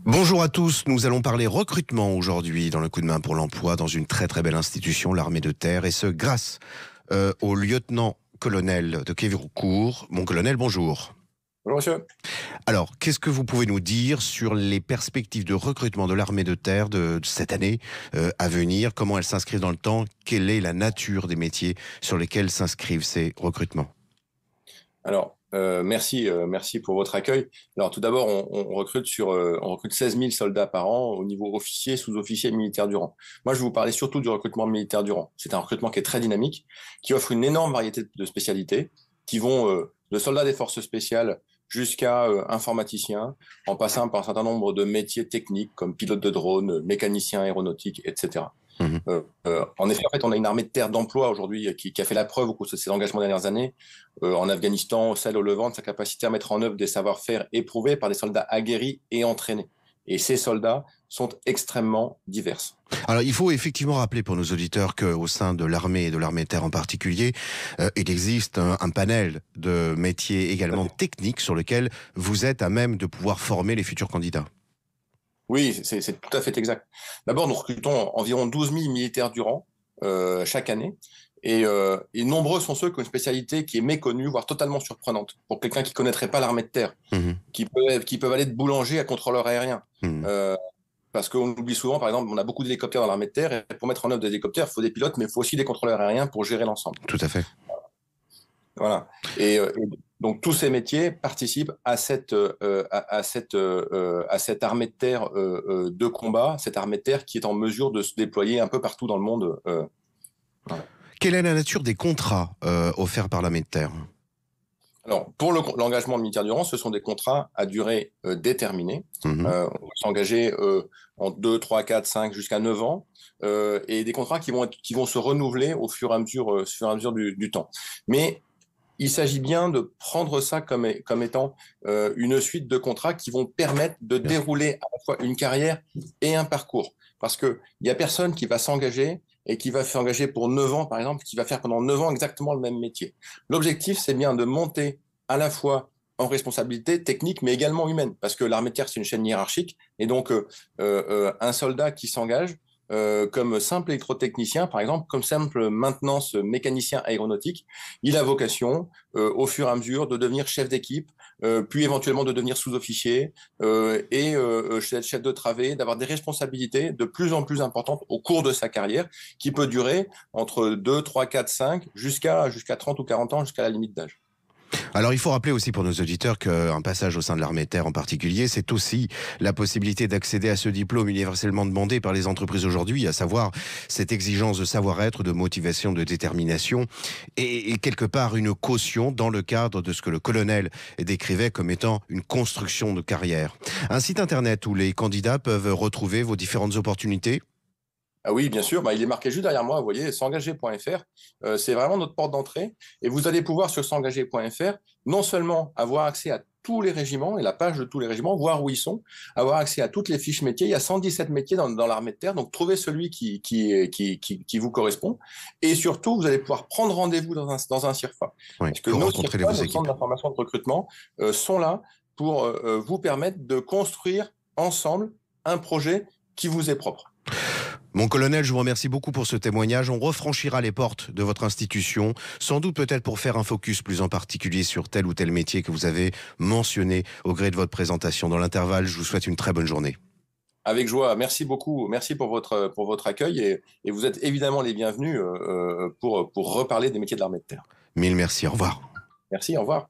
Bonjour à tous, nous allons parler recrutement aujourd'hui dans le coup de main pour l'emploi dans une très très belle institution, l'armée de terre, et ce grâce au lieutenant-colonel de Quévillcourt. Mon colonel, bonjour. Bonjour monsieur. Alors, qu'est-ce que vous pouvez nous dire sur les perspectives de recrutement de l'armée de terre de cette année à venir? Comment elles s'inscrivent dans le temps? Quelle est la nature des métiers sur lesquels s'inscrivent ces recrutements? Alors, merci pour votre accueil. Alors, tout d'abord, on recrute on recrute 16 000 soldats par an au niveau officier, sous-officier, militaire du rang. Moi, je vais vous parler surtout du recrutement militaire du rang. C'est un recrutement qui est très dynamique, qui offre une énorme variété de spécialités, qui vont de soldats des forces spéciales jusqu'à informaticiens, en passant par un certain nombre de métiers techniques comme pilote de drone, mécanicien aéronautique, etc. Mhm. En effet, on a une armée de terre d'emploi aujourd'hui qui a fait la preuve au cours de ses engagements des dernières années, en Afghanistan, au Sahel, au Levant, de sa capacité à mettre en œuvre des savoir-faire éprouvés par des soldats aguerris et entraînés. Et ces soldats sont extrêmement divers. Alors, il faut effectivement rappeler pour nos auditeurs qu'au sein de l'armée et de l'armée de terre en particulier, il existe un panel de métiers également techniques sur lesquels vous êtes à même de pouvoir former les futurs candidats. Oui, c'est tout à fait exact. D'abord, nous recrutons environ 12 000 militaires du rang chaque année. Et nombreux sont ceux qui ont une spécialité qui est méconnue, voire totalement surprenante, pour quelqu'un qui ne connaîtrait pas l'armée de terre, Mhm. qui peuvent aller de boulanger à contrôleur aérien. Mhm. Parce qu'on oublie souvent, par exemple, on a beaucoup d'hélicoptères dans l'armée de terre, et pour mettre en œuvre des hélicoptères, il faut des pilotes, mais il faut aussi des contrôleurs aériens pour gérer l'ensemble. Tout à fait. Voilà. Et donc tous ces métiers participent à cette armée de terre de combat, cette armée de terre qui est en mesure de se déployer un peu partout dans le monde. Voilà. Quelle est la nature des contrats offerts par l'armée de terre? Alors, pour l'engagement militaire du rang, ce sont des contrats à durée déterminée. Mhm. On va s'engager en 2, 3, 4, 5, jusqu'à 9 ans, et des contrats qui vont se renouveler au fur et à mesure du temps. Mais il s'agit bien de prendre ça comme étant une suite de contrats qui vont permettre de dérouler à la fois une carrière et un parcours. Parce qu'il n'y a personne qui va s'engager et qui va s'engager pour 9 ans, par exemple, qui va faire pendant 9 ans exactement le même métier. L'objectif, c'est bien de monter à la fois en responsabilité technique, mais également humaine. Parce que l'armée de terre, c'est une chaîne hiérarchique. Et donc, un soldat qui s'engage comme simple électrotechnicien, par exemple, comme simple maintenance mécanicien aéronautique, il a vocation, au fur et à mesure, de devenir chef d'équipe, puis éventuellement de devenir sous-officier, chef de travée, d'avoir des responsabilités de plus en plus importantes au cours de sa carrière, qui peut durer entre 2, 3, 4, 5, jusqu'à 30 ou 40 ans, jusqu'à la limite d'âge. Alors, il faut rappeler aussi pour nos auditeurs qu'un passage au sein de l'armée de terre en particulier, c'est aussi la possibilité d'accéder à ce diplôme universellement demandé par les entreprises aujourd'hui, à savoir cette exigence de savoir-être, de motivation, de détermination, et quelque part une caution dans le cadre de ce que le colonel décrivait comme étant une construction de carrière. Un site internet où les candidats peuvent retrouver vos différentes opportunités. Ah oui, bien sûr, il est marqué juste derrière moi, vous voyez, s'engager.fr, c'est vraiment notre porte d'entrée. Et vous allez pouvoir sur s'engager.fr non seulement avoir accès à tous les régiments et la page de tous les régiments, voir où ils sont, avoir accès à toutes les fiches métiers. Il y a 117 métiers dans l'armée de terre, donc trouvez celui qui vous correspond. Et surtout, vous allez pouvoir prendre rendez-vous dans un CIRFA. Oui, Parce que pour nos rencontrer CIRFA, vos nos centres équipes. d'information de recrutement, sont là pour vous permettre de construire ensemble un projet qui vous est propre. Mon colonel, je vous remercie beaucoup pour ce témoignage. On refranchira les portes de votre institution, sans doute peut-être pour faire un focus plus en particulier sur tel ou tel métier que vous avez mentionné au gré de votre présentation. Dans l'intervalle, je vous souhaite une très bonne journée. Avec joie, merci beaucoup, merci pour votre accueil et vous êtes évidemment les bienvenus pour reparler des métiers de l'armée de terre. Mille merci, au revoir. Merci, au revoir.